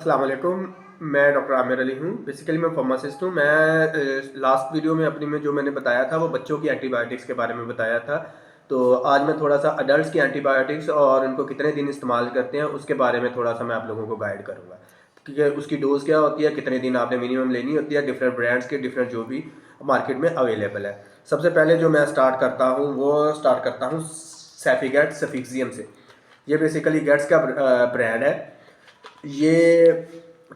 अस्सलाम वालेकुम। मैं डॉक्टर आमिर अली हूँ। बेसिकली मैं फार्मासिस्ट हूँ। मैं लास्ट वीडियो में अपनी में जो मैंने बताया था वो बच्चों की एंटीबायोटिक्स के बारे में बताया था। तो आज मैं थोड़ा सा अडल्ट की एंटीबायोटिक्स और उनको कितने दिन इस्तेमाल करते हैं उसके बारे में थोड़ा सा मैं आप लोगों को गाइड करूँगा। क्योंकि उसकी डोज़ क्या होती है, कितने दिन आपने मिनिमम लेनी होती है, डिफरेंट ब्रांड्स के डिफरेंट जो भी मार्केट में अवेलेबल है। सबसे पहले जो मैं स्टार्ट करता हूँ वो स्टार्ट करता हूँ सेफिगेट सफिक्सियम से। ये बेसिकली गेट्स का ब्रांड है। ये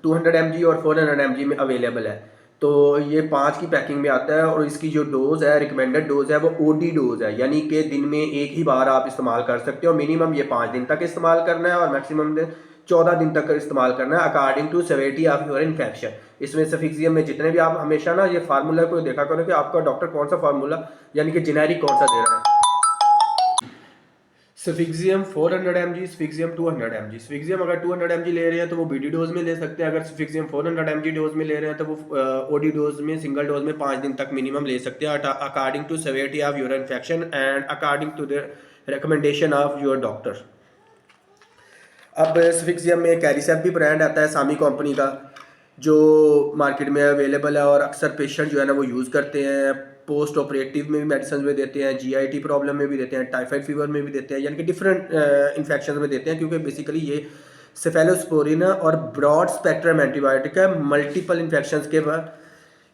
200 mg और 400 mg में अवेलेबल है। तो ये 5 की पैकिंग में आता है और इसकी जो डोज़ है, रिकमेंडेड डोज़ है, वो ओडी डोज़ है, यानी कि दिन में एक ही बार आप इस्तेमाल कर सकते हो। मिनिमम ये 5 दिन तक इस्तेमाल करना है और मैक्सिमम 14 दिन तक इस्तेमाल करना है according to severity of your infection. इसमें सफिक्सियम में जितने भी आप हमेशा ना ये फार्मूला को देखा करो कि आपका डॉक्टर कौन सा फार्मूला यानी कि जेनेरिक कौन सा दे रहा है। सफिक्सियम 400 mg, सफिक्सियम 200 mg। सफिक्सियम अगर 200 mg ले रहे हैं तो वो बीडी डोज में ले सकते हैं। अगर सफिक्सियम 400 mg डोज में ले रहे हैं तो वो ओडी डोज में, सिंगल डोज में 5 दिन तक मिनिमम ले सकते हैं according to severity of your infection and according to the recommendation of your doctor. अब सफिक्सियम में कैरिसेप भी ब्रांड आता है सामी कंपनी का, जो मार्केट में अवेलेबल है और अक्सर पेशेंट जो है ना वो यूज़ करते हैं। पोस्ट ऑपरेटिव में भी मेडिसिन में देते हैं, जीआईटी प्रॉब्लम में भी देते हैं, टाइफाइड फीवर में भी देते हैं, यानी कि डिफरेंट इन्फेक्शन में देते हैं। क्योंकि बेसिकली ये सेफेलोस्पोरिन और ब्रॉड स्पेक्ट्रम एंटीबायोटिक है, मल्टीपल इन्फेक्शन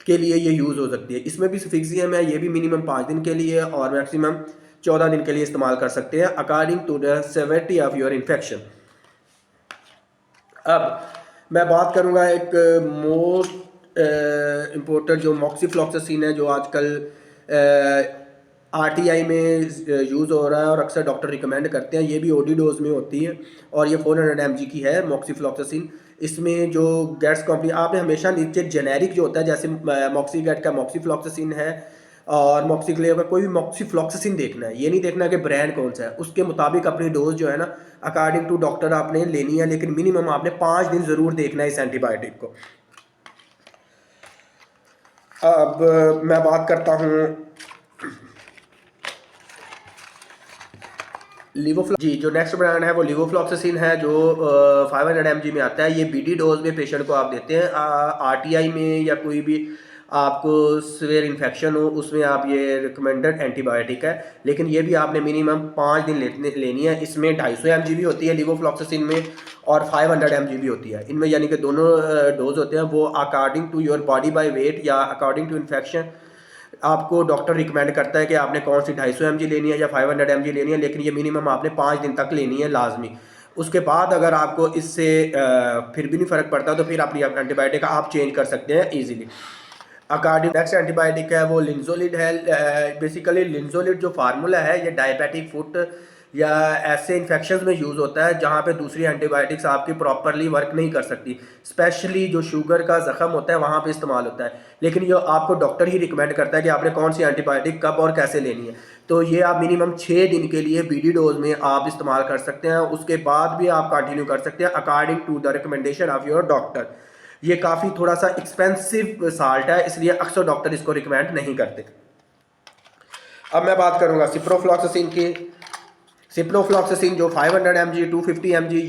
के लिए ये यूज़ हो सकती है। इसमें भी सफिक्सियम है, ये भी मिनिमम 5 दिन के लिए और मैक्सिमम 14 दिन के लिए इस्तेमाल कर सकते हैं according to the severity of your infection. अब मैं बात करूंगा एक मोस्ट इम्पोर्टेंट जो मॉक्सीफ्लॉक्सासिन है, जो आजकल आरटीआई में यूज़ हो रहा है और अक्सर डॉक्टर रिकमेंड करते हैं। ये भी ओडी डोज में होती है और ये 400 mg की है मॉक्सीफ्लॉक्सासिन। इसमें जो गैट्स कंपनी, आपने हमेशा नीचे जेनेरिक जो होता है, जैसे मॉक्सीगैट का मॉक्सीफ्लॉक्सासिन है और मॉक्सीक्लेव का कोई भी मॉक्सीफ्लॉक्सासिन देखना है। ये नहीं देखना कि ब्रांड कौन सा है, उसके मुताबिक अपनी डोज जो है ना अकॉर्डिंग टू डॉक्टर आपने लेनी है। लेकिन मिनिमम आपने 5 दिन ज़रूर देखना है इस एंटीबायोटिक को। अब मैं बात करता हूँ जी, जो नेक्स्ट ब्रांड है वो लिवोफ्लॉक्सासिन है, जो 500 mg में आता है। ये बीडी डोज में पेशेंट को आप देते हैं। आरटीआई में या कोई भी आपको सीवियर इन्फेक्शन हो उसमें आप ये रिकमेंडेड एंटीबायोटिक है। लेकिन ये भी आपने मिनिमम 5 दिन लेनी है। इसमें 250 mg भी होती है लिवोफ्लॉक्सासिन में और 500 mg भी होती है इनमें, यानी कि दोनों डोज होते हैं। वो according to your body by weight या अकॉर्डिंग टू इन्फेक्शन आपको डॉक्टर रिकमेंड करता है कि आपने कौन सी 250 mg लेनी है या 500 mg लेनी है। लेकिन ये मिनिमम आपने 5 दिन तक लेनी है लाजमी। उसके बाद अगर आपको इससे फिर भी नहीं फ़र्क पड़ता तो फिर अपनी एंटीबायोटिक आप चेंज कर सकते हैं ईजिली। अकॉर्डिंग नेक्स्ट एंटीबायोटिक है वो लिंजोलिड है। बेसिकली लिंजोलिड जो फार्मूला है ये डायबिटिक फुट या ऐसे इन्फेक्शंस में यूज़ होता है जहाँ पे दूसरी एंटीबायोटिक्स आपकी प्रॉपरली वर्क नहीं कर सकती। स्पेशली जो शुगर का ज़ख़म होता है वहाँ पे इस्तेमाल होता है। लेकिन ये आपको डॉक्टर ही रिकमेंड करता है कि आपने कौन सी एंटीबायोटिक कब और कैसे लेनी है। तो ये आप मिनिमम 6 दिन के लिए बीडी डोज में आप इस्तेमाल कर सकते हैं। उसके बाद भी आप कंटिन्यू कर सकते हैं according to the recommendation of your doctor. ये काफ़ी थोड़ा सा एक्सपेंसिव साल्ट है, इसलिए अक्सर डॉक्टर इसको रिकमेंड नहीं करते। अब मैं बात करूंगा सिप्रोफ्लॉक्सासिन की। सिप्रोफ्लॉक्सासिन जो 500 mg, 250 mg,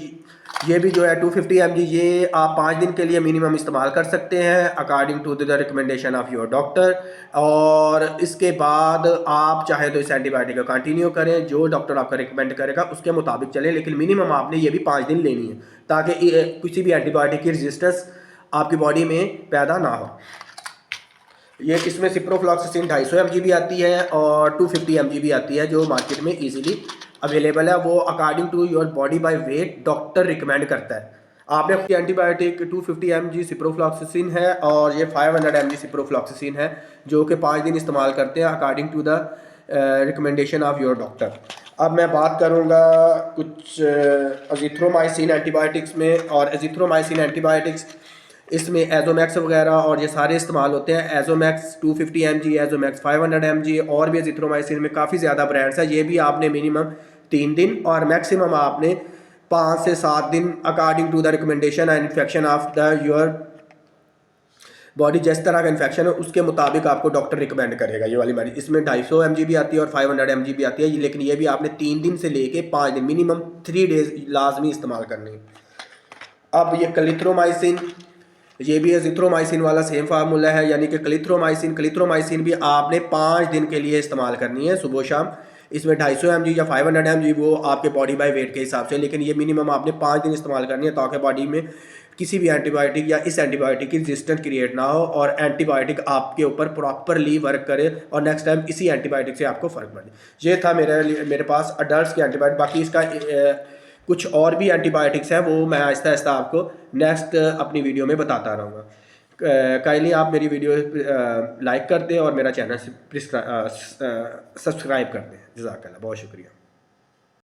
ये भी जो है 250 mg, ये आप 5 दिन के लिए मिनिमम इस्तेमाल कर सकते हैं according to the recommendation of your doctor. और इसके बाद आप चाहे तो इस एंटीबायोटिक को कंटिन्यू करें, जो डॉक्टर आपका रिकमेंड करेगा उसके मुताबिक चले। लेकिन मिनिमम आपने ये भी 5 दिन लेनी है ताकि किसी भी एंटीबायोटिक की रेजिस्टेंस आपकी बॉडी में पैदा ना हो। ये इसमें सिप्रोफ्लॉक्सासिन 250 mg भी आती है और 250 mg भी आती है, जो मार्केट में इजीली अवेलेबल है। वो according to your body by weight doctor recommend करता है। आपने एंटीबायोटिक 250 mg सिप्रोफ्लॉक्सासिन है और ये 500 mg सिप्रोफ्लॉक्सासिन है, जो कि 5 दिन इस्तेमाल करते हैं according to the recommendation of your doctor. अब मैं बात करूँगा कुछ एजिथ्रोमाइसिन एंटीबायोटिक्स में। और एजिथ्रोमाइसिन एंटीबायोटिक्स इसमें एजोमैक्स वगैरह और ये सारे इस्तेमाल होते हैं। एजोमैक्स 250 mg, एजोमैक्स 500 mg, और भी एजिथ्रोमाइसिन में काफ़ी ज़्यादा ब्रांड्स है। ये भी आपने मिनिमम 3 दिन और मैक्सिमम आपने 5 से 7 दिन according to the recommendation and infection of the your body, जिस तरह का इन्फेक्शन है उसके मुताबिक आपको डॉक्टर रिकमेंड करेगा ये वाली मेडिसिन। इसमें 250 mg भी आती है और 500 mg भी आती है, लेकिन ये भी आपने 3 दिन से लेके 5 दिन, मिनिमम 3 डेज लाजमी इस्तेमाल करनी है। अब ये क्लिथ्रोमाइसिन, ये भी एजिथ्रोमाइसिन वाला सेम फार्मूला है, यानी कि क्लिथ्रोमाइसिन भी आपने 5 दिन के लिए इस्तेमाल करनी है सुबह शाम। इसमें 250 mg या 500 mg वो आपके बॉडी बाय वेट के हिसाब से, लेकिन ये मिनिमम आपने 5 दिन इस्तेमाल करनी है ताकि बॉडी में किसी भी एंटीबायोटिक या इस एंटीबायोटिक की रेजिस्टेंट क्रिएट ना हो और एंटीबायोटिक आपके ऊपर प्रॉपरली वर्क करे और नेक्स्ट टाइम इसी एंटीबायोटिक से आपको फ़र्क पड़े। ये था मेरे पास अडल्ट के एंटीबायोटिक। बाकी इसका कुछ और भी एंटीबायोटिक्स हैं, वो मैं आहिस्ता आहिस्ता आपको नेक्स्ट अपनी वीडियो में बताता रहूँगा। काइंडली आप मेरी वीडियो लाइक कर दें और मेरा चैनल सब्सक्राइब कर दें। जज़ाकल्लाह, बहुत शुक्रिया।